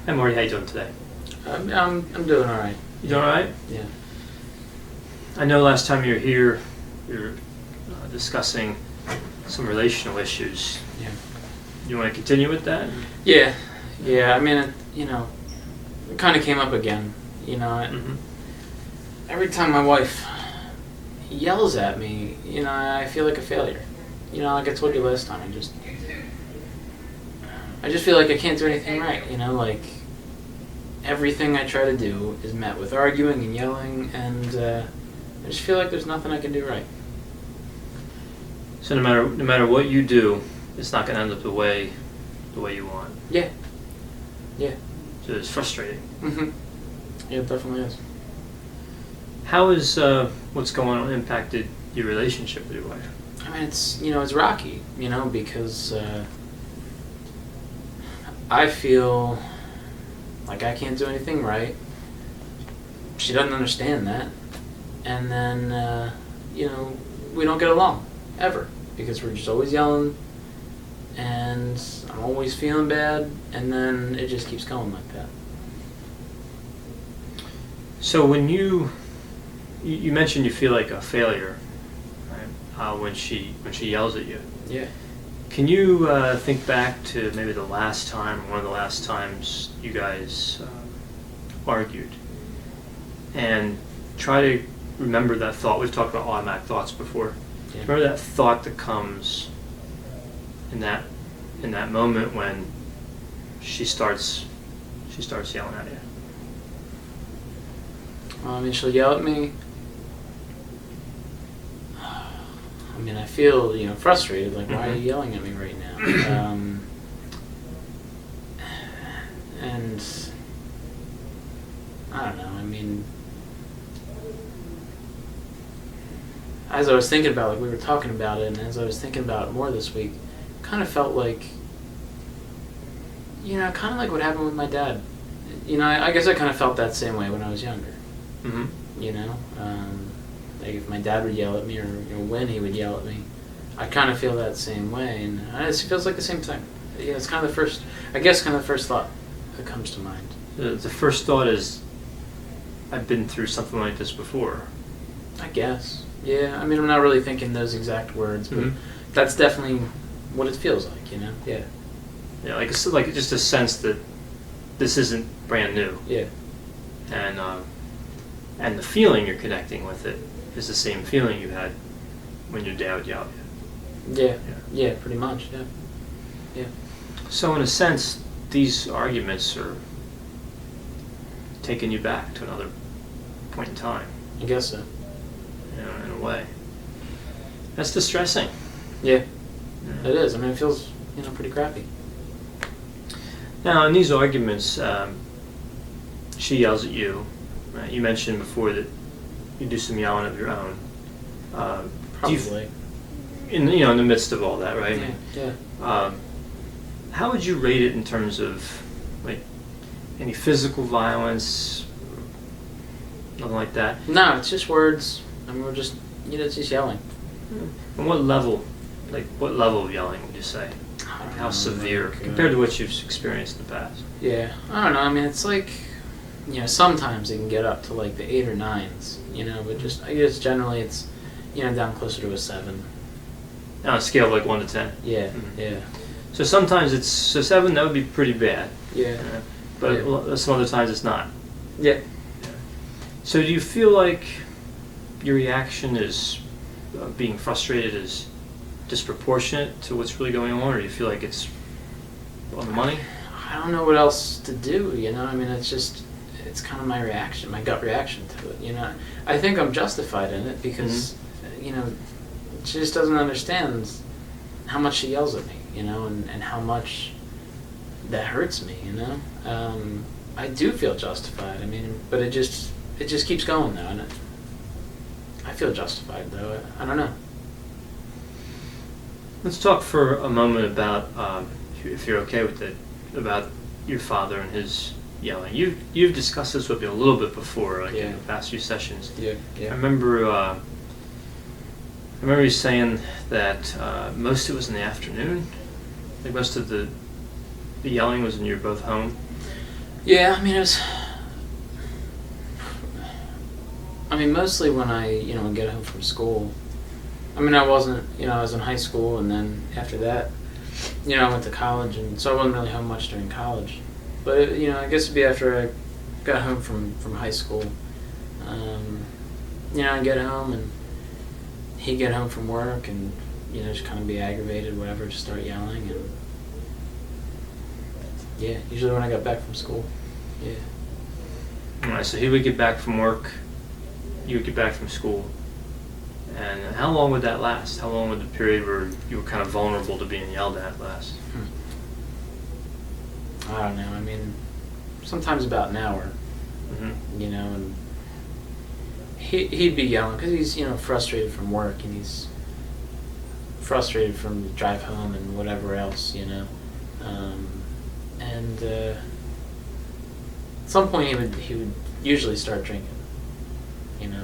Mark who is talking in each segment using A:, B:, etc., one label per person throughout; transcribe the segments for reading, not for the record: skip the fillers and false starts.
A: Hey Marty, how you doing today?
B: I'm doing all right.
A: You doing all right?
B: Yeah.
A: I know last time you were here, we were discussing some relational issues.
B: Yeah.
A: You want to continue with that?
B: Yeah. Yeah. I mean, it kind of came up again. Every time my wife yells at me, I feel like a failure. Like I told you last time, I just feel like I can't do anything right. Like everything I try to do is met with arguing and yelling, and I just feel like there's nothing I can do right.
A: So no matter what you do, it's not going to end up the way you want.
B: Yeah. Yeah.
A: So it's frustrating.
B: Mhm. Yeah, it definitely is.
A: How has what's going on impacted your relationship with your wife?
B: I mean, it's rocky, because I feel like I can't do anything right. She doesn't understand that. And then, we don't get along, ever. Because we're just always yelling, and I'm always feeling bad, and then it just keeps going like that.
A: So when you mentioned you feel like a failure, right? When she yells at you.
B: Yeah.
A: Can you think back to maybe one of the last times you guys argued, and try to remember that thought? We've talked about automatic thoughts before.
B: Yeah.
A: Remember that thought that comes in that moment when she starts yelling at you.
B: I mean, she'll yell at me. I mean, I feel, frustrated. Like, why are you yelling at me right now? And I don't know. I mean, as I was thinking about, like, we were talking about it, and as I was thinking about it more this week, kind of felt like, kind of like what happened with my dad. I guess I kind of felt that same way when I was younger.
A: Mm-hmm.
B: Like if my dad would yell at me, or when he would yell at me, I kind of feel that same way, and it feels like the same thing. It's kind of the first thought that comes to mind.
A: The first thought is, I've been through something like this before.
B: I guess. Yeah. I mean, I'm not really thinking those exact words, but that's definitely what it feels like. Yeah.
A: Yeah, like just a sense that this isn't brand new.
B: Yeah.
A: And the feeling you're connecting with it is the same feeling you had when your dad would yell at you.
B: Yeah, pretty much, yeah.
A: So in a sense, these arguments are taking you back to another point in time.
B: I guess so.
A: In a way. That's distressing.
B: Yeah, it is. I mean, it feels, pretty crappy.
A: Now, in these arguments, she yells at you. Right? You mentioned before that you do some yelling of your own.
B: Probably.
A: In the midst of all that, right?
B: Yeah.
A: How would you rate it in terms of like any physical violence, nothing like that?
B: No, it's just words. I mean, we're just it's just yelling.
A: And what level of yelling would you say? Like how severe compared to what you've experienced in the past?
B: Yeah, I don't know. I mean, it's like, sometimes it can get up to like the 8 or 9s, but just, I guess generally it's, down closer to a 7.
A: On a scale of like 1 to 10?
B: Yeah,
A: Mm-hmm.
B: yeah.
A: So sometimes 7, that would be pretty bad.
B: Yeah.
A: But some other times it's not.
B: Yeah.
A: So do you feel like your reaction is being frustrated is disproportionate to what's really going on, or do you feel like it's on the money?
B: I don't know what else to do, I mean, it's kind of my reaction, my gut reaction to it, I think I'm justified in it because, she just doesn't understand how much she yells at me, and how much that hurts me, I do feel justified, I mean, but it just keeps going though, and I feel justified though, I don't know.
A: Let's talk for a moment about, if you're okay with it, about your father and his yelling. You've discussed this with me a little bit before, in the past few sessions.
B: Yeah.
A: I remember you saying that most of it was in the afternoon. Like most of the yelling was when you were both home.
B: Yeah, I mean, it was. I mean, mostly when I, would get home from school. I mean, I wasn't, I was in high school, and then after that, I went to college, and so I wasn't really home much during college. But, I guess it'd be after I got home from high school. I'd get home, and he'd get home from work, and, just kind of be aggravated, whatever, just start yelling, and yeah, usually when I got back from school, yeah.
A: All right, so he would get back from work, you would get back from school. And how long would that last? How long would the period where you were kind of vulnerable to being yelled at last?
B: I don't know. I mean, sometimes about an hour,
A: Mm-hmm.
B: and he'd be yelling because he's, frustrated from work, and he's frustrated from the drive home and whatever else, and at some point he would usually start drinking,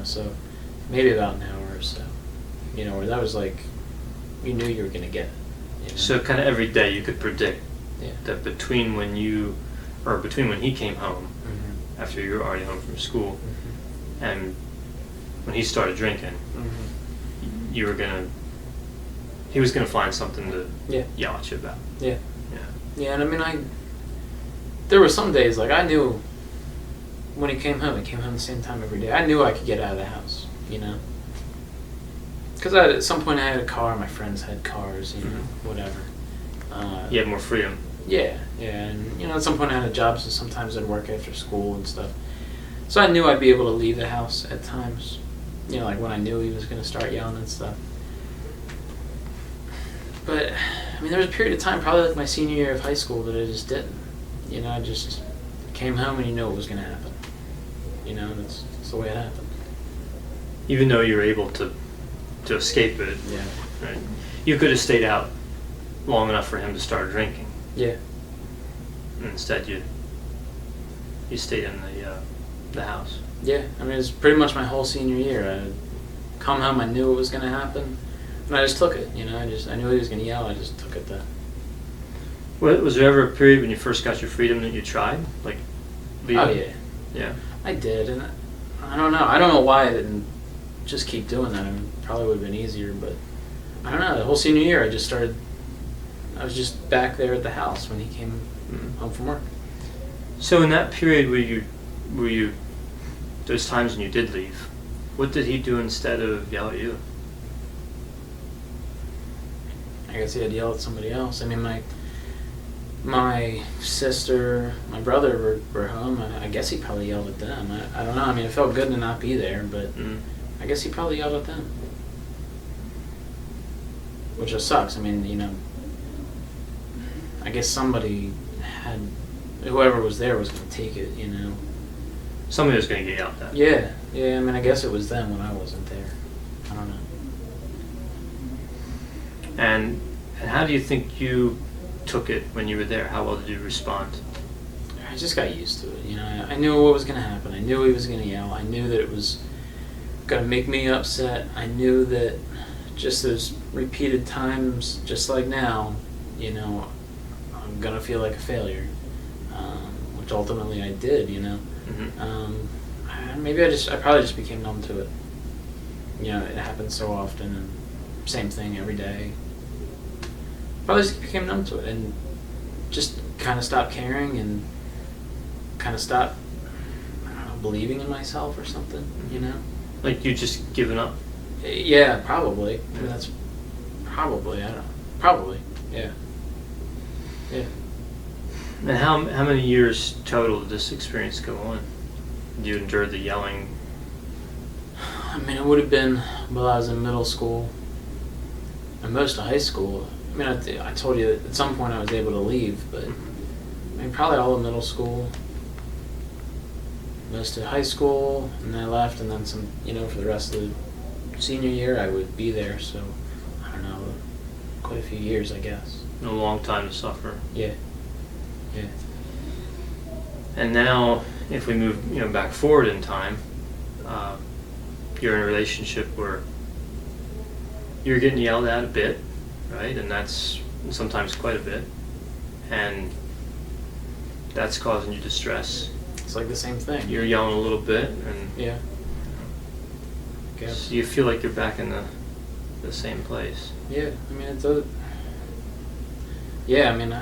B: so maybe about an hour or so, where that was like, you knew you were going to get it.
A: So kind of every day you could predict
B: Yeah.
A: that between when he came home,
B: Mm-hmm.
A: after you were already home from school,
B: Mm-hmm.
A: and when he started drinking,
B: Mm-hmm.
A: he was gonna find something to
B: Yeah.
A: yell at you about.
B: Yeah.
A: Yeah.
B: Yeah, and I mean, there were some days, like, I knew when he came home the same time every day. I knew I could get out of the house, Because at some point I had a car, my friends had cars,
A: Mhm.
B: whatever.
A: You had more freedom.
B: Yeah, and, at some point I had a job, so sometimes I'd work after school and stuff. So I knew I'd be able to leave the house at times, like when I knew he was going to start yelling and stuff. But, I mean, there was a period of time, probably like my senior year of high school, that I just didn't. I just came home and you knew it was going to happen. That's the way it happened.
A: Even though you were able to escape it,
B: Yeah.
A: right? You could have stayed out long enough for him to start drinking.
B: Yeah.
A: And instead, you stayed in the house.
B: Yeah, I mean, it was pretty much my whole senior year. I'd come home, I knew it was going to happen, and I just took it, I knew he was going to yell, I just took it.
A: Was there ever a period when you first got your freedom that you tried? Like, leaving?
B: Oh, yeah.
A: Yeah.
B: I did, and I don't know why I didn't just keep doing that. I mean, probably would have been easier, but I don't know. The whole senior year, I was just back there at the house when he came home from work.
A: So in that period were you those times when you did leave, what did he do instead of yell at you?
B: I guess he had to yell at somebody else. I mean, my sister, my brother were home. I guess he probably yelled at them. I don't know. I mean, it felt good to not be there, but I guess he probably yelled at them. Which just sucks. I mean, I guess whoever was there was going to take it,
A: Somebody was going to get yelled at.
B: Yeah, I mean, I guess it was them when I wasn't there. I don't know.
A: And how do you think you took it when you were there? How well did you respond?
B: I just got used to it, I knew what was going to happen. I knew he was going to yell. I knew that it was going to make me upset. I knew that just those repeated times, just like now, I'm going to feel like a failure, which ultimately I did,
A: Mm-hmm.
B: Maybe I probably just became numb to it. It happens so often, and same thing every day. Probably just became numb to it and just kind of stopped caring and kind of stopped, I don't know, believing in myself or something,
A: Like you just given up?
B: Yeah, probably. I mean, that's probably, I don't know. Probably, yeah. Yeah.
A: And how many years total did this experience go on? You endured the yelling?
B: I mean, it would have been while I was in middle school and most of high school. I mean, I told you that at some point I was able to leave, but I mean, probably all of middle school, most of high school, and then I left, and then some, for the rest of the senior year I would be there, so, I don't know, quite a few years, I guess.
A: A long time to suffer.
B: Yeah.
A: And now, if we move, back forward in time, you're in a relationship where you're getting yelled at a bit, right? And that's sometimes quite a bit. And that's causing you distress.
B: It's like the same thing.
A: You're yelling a little bit, and
B: Yeah. Okay.
A: so you feel like you're back in the same place.
B: Yeah, I mean, it's a. Yeah, I mean,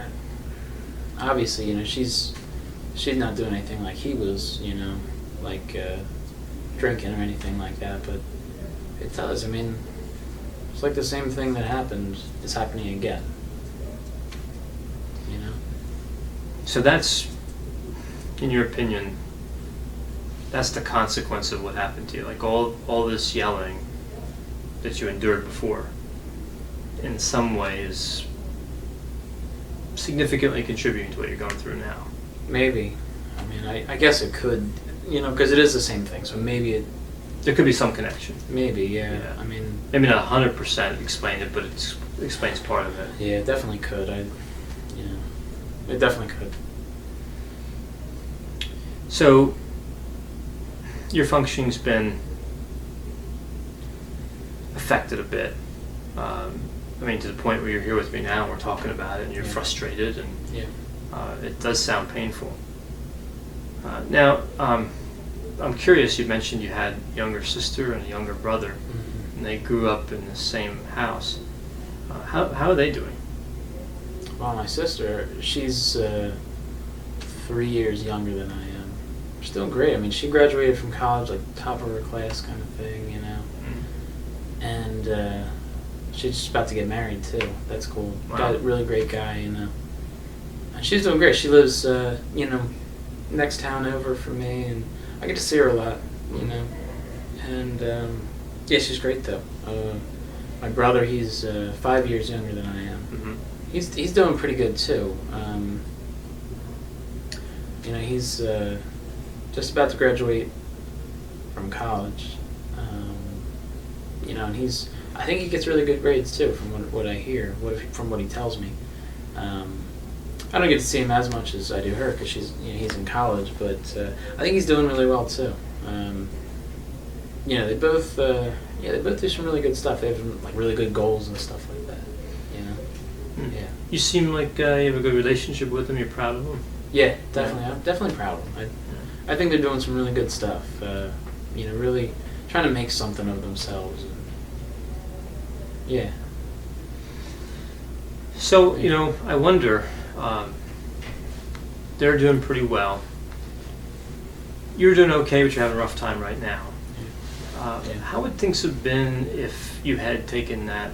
B: obviously, you know, she's not doing anything like he was, you know, like drinking or anything like that, but it does. I mean, it's like the same thing that happened is happening again. You know?
A: So that's, in your opinion, that's the consequence of what happened to you. Like all this yelling that you endured before, in some way, is significantly contributing to what you're going through now.
B: Maybe. I mean, I guess it could, you know, because it is the same thing. So maybe it.
A: There could be some connection.
B: Maybe, yeah.
A: Yeah.
B: I mean.
A: Maybe not 100% explain it, but it explains part of it.
B: Yeah, it definitely could. It definitely could.
A: So, your functioning's been affected a bit. I mean, to the point where you're here with me now, and we're talking about it, and you're frustrated, and it does sound painful. Now, I'm curious, you mentioned you had a younger sister and a younger brother,
B: Mm-hmm.
A: and they grew up in the same house. How are they doing?
B: Well, my sister, she's 3 years younger than I am. She's doing great. I mean, she graduated from college, like top of her class kind of thing, you know. And she's just about to get married, too. That's cool.
A: Wow.
B: Got a really great guy, you know. And she's doing great. She lives, you know, next town over from me, and I get to see her a lot, you know. And, yeah, she's great, though. My brother, he's 5 years younger than I am.
A: Mm-hmm.
B: He's doing pretty good, too. You know, he's just about to graduate from college. You know, and I think he gets really good grades, too, from what I hear, from what he tells me. I don't get to see him as much as I do her, because he's in college, but I think he's doing really well, too. You know, they both do some really good stuff. They have some, like, really good goals and stuff like that, you know? Yeah.
A: You seem like you have a good relationship with them. You're proud of them.
B: Yeah, definitely. I'm definitely proud of them. I think they're doing some really good stuff. You know, really trying to make something of themselves. Yeah.
A: So, you know, I wonder, they're doing pretty well. You're doing okay, but you're having a rough time right now. How would things have been if you had taken that,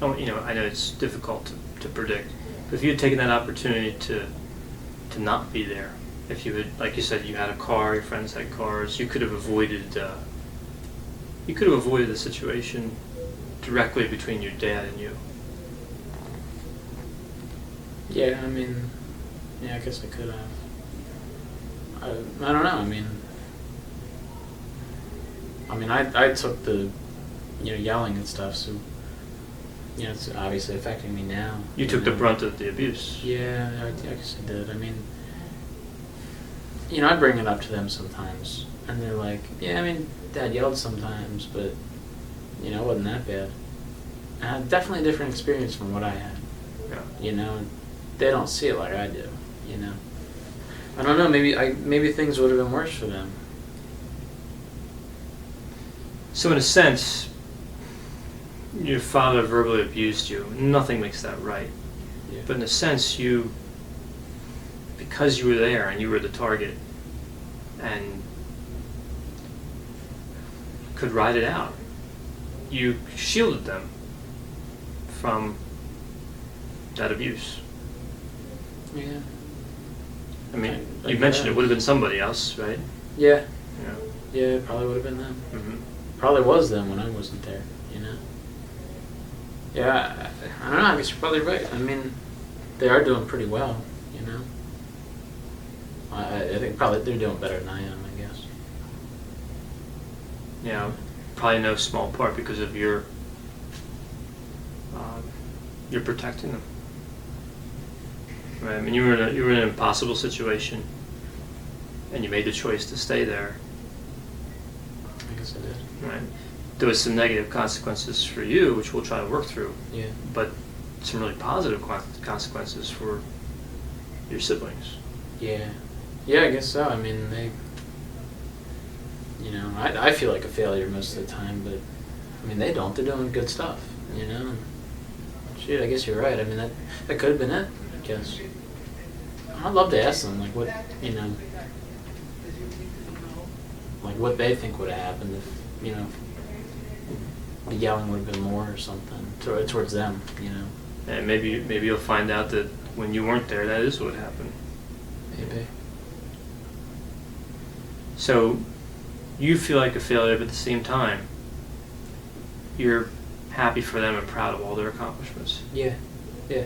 A: you know, I know it's difficult to predict, but if you had taken that opportunity to not be there, if you had, like you said, you had a car, your friends had cars, you could have avoided the situation directly between your dad and you.
B: Yeah, I mean, yeah, I guess I could have. I don't know. I mean, I took the, you know, yelling and stuff, so, you know, it's obviously affecting me now.
A: You took the brunt of the abuse.
B: Yeah, I guess I did. I mean, you know, I bring it up to them sometimes, and they're like, yeah, I mean, Dad yelled sometimes, but, you know, it wasn't that bad. And I had definitely a different experience from what I had.
A: Yeah.
B: You know, and they don't see it like I do, you know. I don't know, maybe things would have been worse for them.
A: So in a sense, your father verbally abused you. Nothing makes that right.
B: Yeah.
A: But in a sense, because you were there and you were the target and could ride it out, you shielded them from that abuse.
B: Yeah.
A: I mean,
B: I
A: you mentioned
B: guess.
A: it would have been somebody else, right?
B: Yeah.
A: Yeah.
B: Yeah, it probably would have been them.
A: Mm-hmm.
B: Probably was them when I wasn't there, you know? Yeah, I don't know, I guess you're probably right. I mean, they are doing pretty well, you know? I think probably they're doing better than I am, I guess.
A: Yeah, probably no small part because of you're protecting them. Right. I mean, you were in an impossible situation, and you made the choice to stay there.
B: I guess I did.
A: Right. There was some negative consequences for you, which we'll try to work through.
B: Yeah.
A: But some really positive consequences for your siblings.
B: Yeah. Yeah, I guess so. I mean, they, you know, I feel like a failure most of the time, but I mean, they don't. They're doing good stuff, you know. And shit, I guess you're right. I mean, that could have been it, I guess. I'd love to ask them, like, what, you know, like what they think would have happened if, you know, the yelling would have been more or something towards them, you know.
A: And maybe you'll find out that when you weren't there, that is what happened.
B: Maybe.
A: So you feel like a failure, but at the same time, you're happy for them and proud of all their accomplishments.
B: Yeah. Yeah.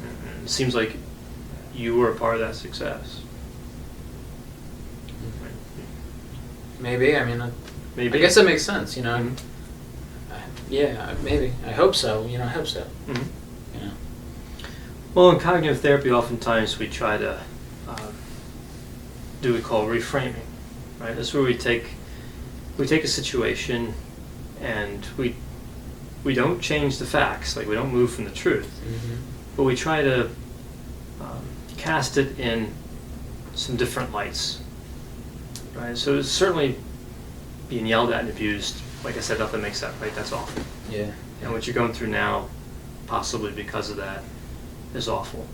A: And it seems like you were a part of that success.
B: Maybe. I mean,
A: Maybe.
B: I guess that makes sense, you know.
A: Mhm.
B: Yeah, maybe. I hope so. You know, I hope so.
A: Mhm.
B: You know.
A: Well, in cognitive therapy, oftentimes we try to do what we call reframing, right? That's where we take a situation and we don't change the facts, like we don't move from the truth,
B: Mm-hmm.
A: but we try to cast it in some different lights, right? So it's certainly being yelled at and abused, like I said, nothing makes that right. That's awful.
B: Yeah.
A: And what you're going through now, possibly because of that, is awful.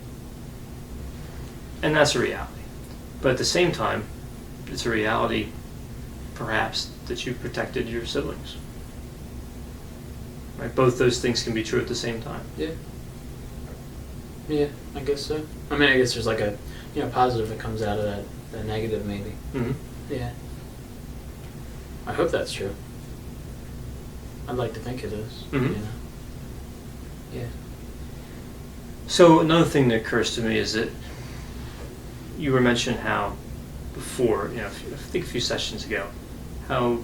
A: And that's a reality. But at the same time, it's a reality, perhaps, that you protected your siblings. Right? Both those things can be true at the same time.
B: Yeah. Yeah, I guess so. I mean, I guess there's like a, you know, positive that comes out of that negative, maybe.
A: Mm-hmm.
B: Yeah. I hope that's true. I'd like to think it is.
A: Mhm.
B: You know. Yeah.
A: So another thing that occurs to me is that you were mentioning how before, you know, I think a few sessions ago, how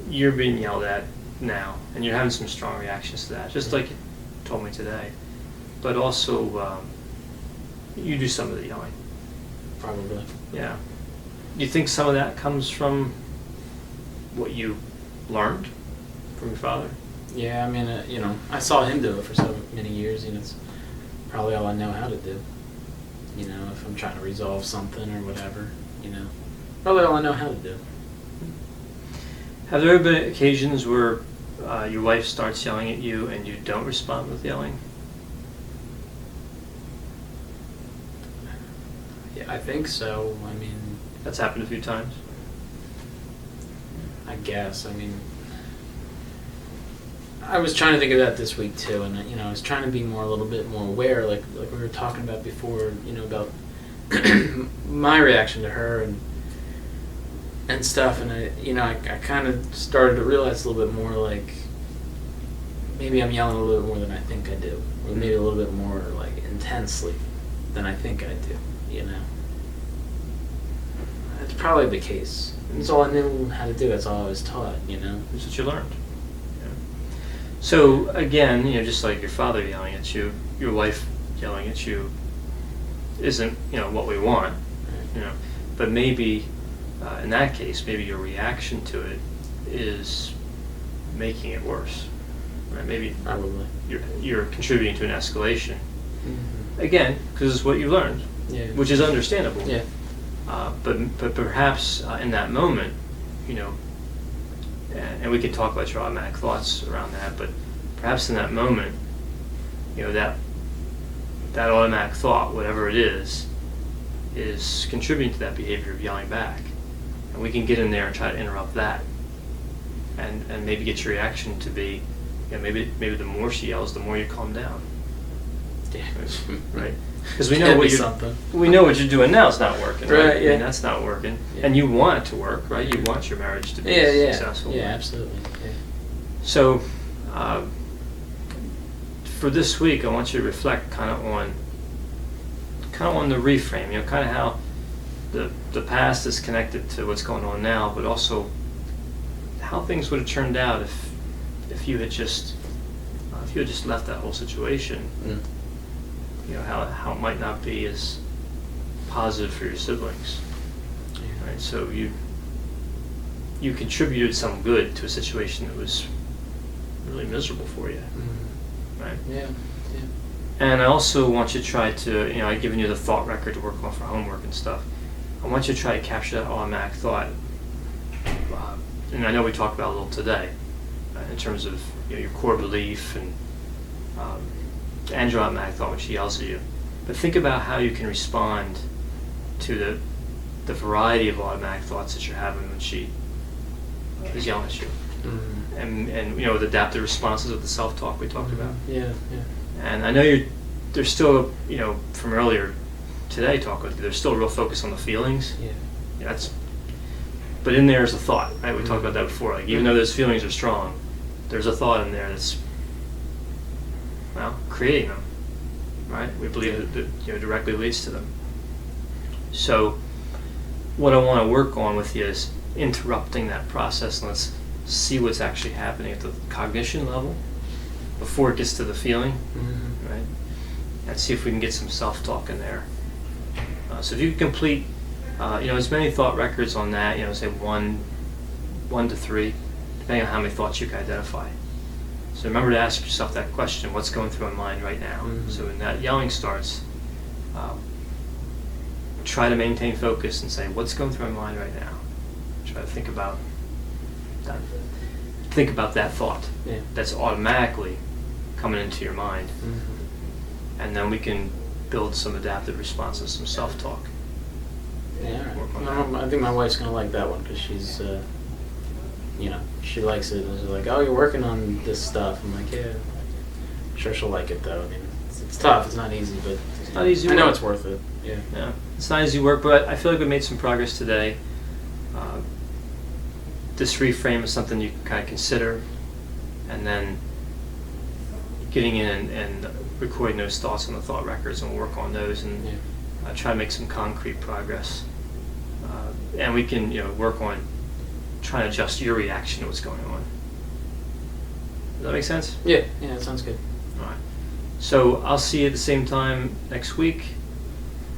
A: you're being yelled at now, and you're having some strong reactions to that, just like you told me today. But also, you do some of the yelling.
B: Probably.
A: Yeah. Do you think some of that comes from what you learned from your father?
B: Yeah, I mean, you know, I saw him do it for so many years, and it's probably all I know how to do. You know, if I'm trying to resolve something or whatever, you know, probably all I know how to do.
A: Have there ever been occasions where your wife starts yelling at you and you don't respond with yelling?
B: Yeah, I think so. I mean,
A: That's happened a few times.
B: I guess. I mean, I was trying to think of that this week too, and you know, I was trying to be a little bit more aware, like we were talking about before, you know, about my reaction to her and stuff, and I kind of started to realize a little bit more, like maybe I'm yelling a little bit more than I think I do, or maybe a little bit more like intensely than I think I do, you know. That's probably the case. That's all I knew how to do. That's all I was taught, you know.
A: That's what you learned. Yeah. So again, you know, just like your father yelling at you, your wife yelling at you isn't, you know, what we want, you know. But maybe in that case, maybe your reaction to it is making it worse. Right? Maybe
B: Probably.
A: you're contributing to an escalation.
B: Mm-hmm.
A: Again, because it's what you learned,
B: Yeah.
A: which is understandable.
B: Yeah.
A: But perhaps in that moment, you know, and we could talk about your automatic thoughts around that, but perhaps in that moment, you know, that automatic thought, whatever it is contributing to that behavior of yelling back. And we can get in there and try to interrupt that, and maybe get your reaction to be, you know, maybe the more she yells, the more you calm down.
B: Yeah.
A: Right? Because we know what you're doing now is not working, right?
B: Right, yeah.
A: I mean, that's not working.
B: Yeah.
A: And you want it to work, right? You want your marriage to be successful.
B: Yeah,
A: right?
B: absolutely. Yeah.
A: So, for this week, I want you to reflect kind of on the reframe. You know, kind of how the past is connected to what's going on now, but also how things would have turned out if you had just left that whole situation.
B: Mm.
A: You know, how it might not be as positive for your siblings.
B: Yeah.
A: Right? So you contributed some good to a situation that was really miserable for you.
B: Mm.
A: Right?
B: Yeah. Yeah.
A: And I also want you to try to, I've given you the thought record to work on for homework and stuff. I want you to try to capture that automatic thought. And I know we talked about it a little today, in terms of your core belief and your automatic thought when she yells at you. But think about how you can respond to the variety of automatic thoughts that you're having when she is yelling at you.
B: Mm-hmm.
A: And the adaptive responses of the self-talk we talked about.
B: Yeah.
A: And I know there's still, from earlier today talk with you, there's still a real focus on the feelings.
B: Yeah.
A: But in there is a thought, right? We talked about that before. Like, even though those feelings are strong, there's a thought in there that's, creating them, right? We believe that directly leads to them. So what I want to work on with you is interrupting that process, and let's see what's actually happening at the cognition level before it gets to the feeling, right? And see if we can get some self-talk in there. So if you can complete, as many thought records on that, say 1 to 3, depending on how many thoughts you can identify. So remember to ask yourself that question: what's going through my mind right now?
B: Mm-hmm.
A: So when that yelling starts, try to maintain focus and say, what's going through my mind right now? Try to think about that. Think about that thought that's automatically coming into your mind.
B: Mm-hmm.
A: And then we can build some adaptive responses, some self-talk.
B: Yeah, I think my wife's gonna like that one because she's, she likes it. And she's like, "Oh, you're working on this stuff." I'm like, "Yeah, I'm sure she'll like it though." I mean, it's tough. It's not easy, but
A: it's not easy.
B: I know it's worth it.
A: Yeah, it's not easy work, but I feel like we made some progress today. This reframe is something you can kind of consider, and then getting in and recording those thoughts on the thought records, and we'll work on those and try to make some concrete progress. And we can, work on trying to adjust your reaction to what's going on. Does that make sense?
B: Yeah, it sounds good.
A: All right. So I'll see you at the same time next week,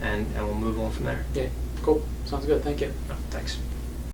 A: and we'll move on from there.
B: Yeah, cool. Sounds good. Thank you.
A: Thanks.